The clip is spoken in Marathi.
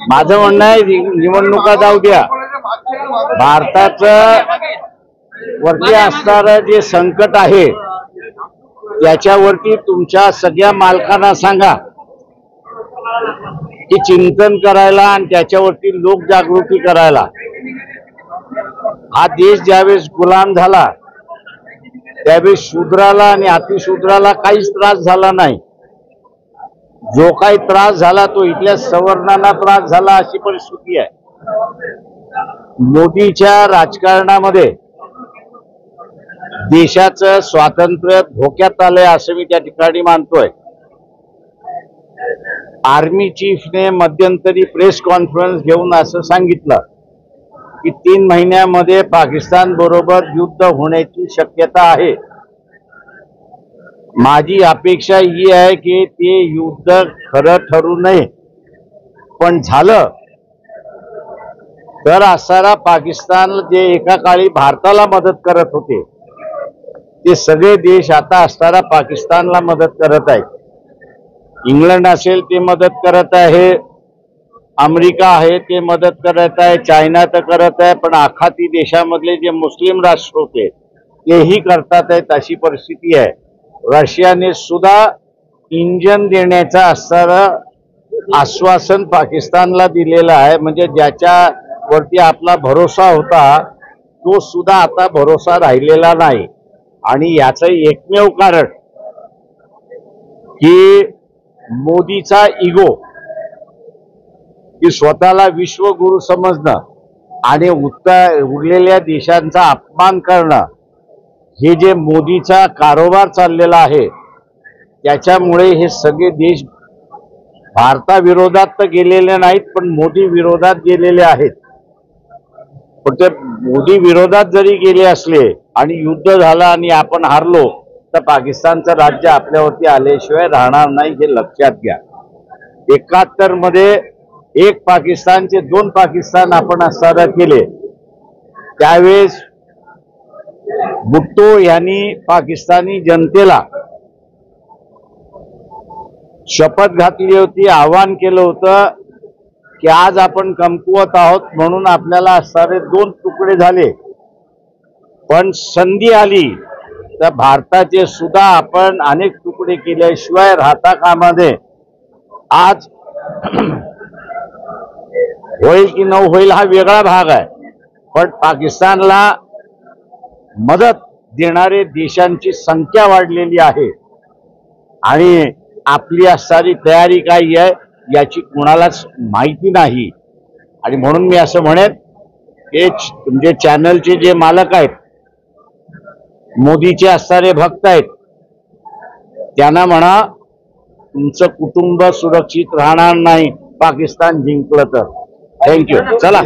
माझं म्हणणं आहे निवडणुका जाऊ द्या, भारताचं वरती असणारं जे संकट आहे त्याच्यावरती तुमच्या सगळ्या मालकांना सांगा की चिंतन करायला आणि त्याच्यावरती लोकजागृती करायला। हा देश ज्यावेळेस गुलाम झाला त्यावेळेस शूद्राला आणि अतिशूद्राला काहीच त्रास झाला नाही। जो काही त्रास झाला तो इथल्या सवर्णांना त्रास झाला, अशी परिस्थिती आहे। मोदीच्या राजकारणामध्ये देशाचं स्वातंत्र्य धोक्यात आलंय असं मी त्या ठिकाणी मानतोय। आर्मी चीफने मध्यंतरी प्रेस कॉन्फरन्स घेऊन असं सांगितलं की 3 महिन्यामध्ये पाकिस्तान बरोबर युद्ध होण्याची शक्यता आहे। माझी अपेक्षा ही आहे की ते युद्ध खरं ठरू नये, पण झालं तर असणारा पाकिस्तान जे एका काळी भारताला मदत करत होते ते सगळे देश आता असणारा पाकिस्तानला मदत करत आहेत। इंग्लंड असेल ते मदत करत आहे, अमेरिका आहे ते मदत करत आहे, चायना तर करत आहे, पण आखाती देशामधले जे मुस्लिम राष्ट्र होते तेही करतात आहेत अशी परिस्थिती आहे। रशियाने सुद्धा इंजन देण्याचा असणारं आश्वासन पाकिस्तानला दिलेलं आहे, म्हणजे ज्याच्यावरती आपला भरोसा होता तो सुद्धा आता भरोसा राहिलेला नाही। आणि याचं एकमेव कारण की मोदीचा इगो, की स्वतःला विश्वगुरु समजणं आणि उरलेल्या देशांचा अपमान करणं, हे जे मोदीचा कारोबार चाललेला आहे त्याच्यामुळे हे सगळे देश भारताविरोधात तर गेलेले नाहीत पण मोदी विरोधात गेलेले आहेत। पण ते मोदी विरोधात जरी गेले असले आणि युद्ध झालं आणि आपण हारलो तर पाकिस्तानचं राज्य आपल्यावरती आल्याशिवाय राहणार नाही, हे लक्षात घ्या। 71 मध्ये एक पाकिस्तानचे 2 पाकिस्तान आपण असताना केले, त्यावेळेस भुट्टो यांनी पाकिस्तानी जनतेला शपथ घातली होती, आवाहन केलं होतं की आज आपण कमकुवत आहोत म्हणून आपल्याला असणारे 2 तुकडे झाले, पण संधी आली तर भारताचे सुद्धा आपण अनेक तुकडे केल्याशिवाय राहता कामा नये। आज होईल की न होईल हा वेगळा भाग आहे, पण पाकिस्तानला मदत देणारे देशांची संख्या वाढलेली आहे आणि आपली असणारी तयारी काय आहे याची कुणालाच माहिती नाही। आणि म्हणून मी असं म्हणेन की तुमचे चॅनलचे जे मालक आहेत, मोदीचे असणारे भक्त आहेत, त्यांना म्हणा तुमचं कुटुंब सुरक्षित राहणार नाही पाकिस्तान जिंकलं तर। थँक्यू। चला।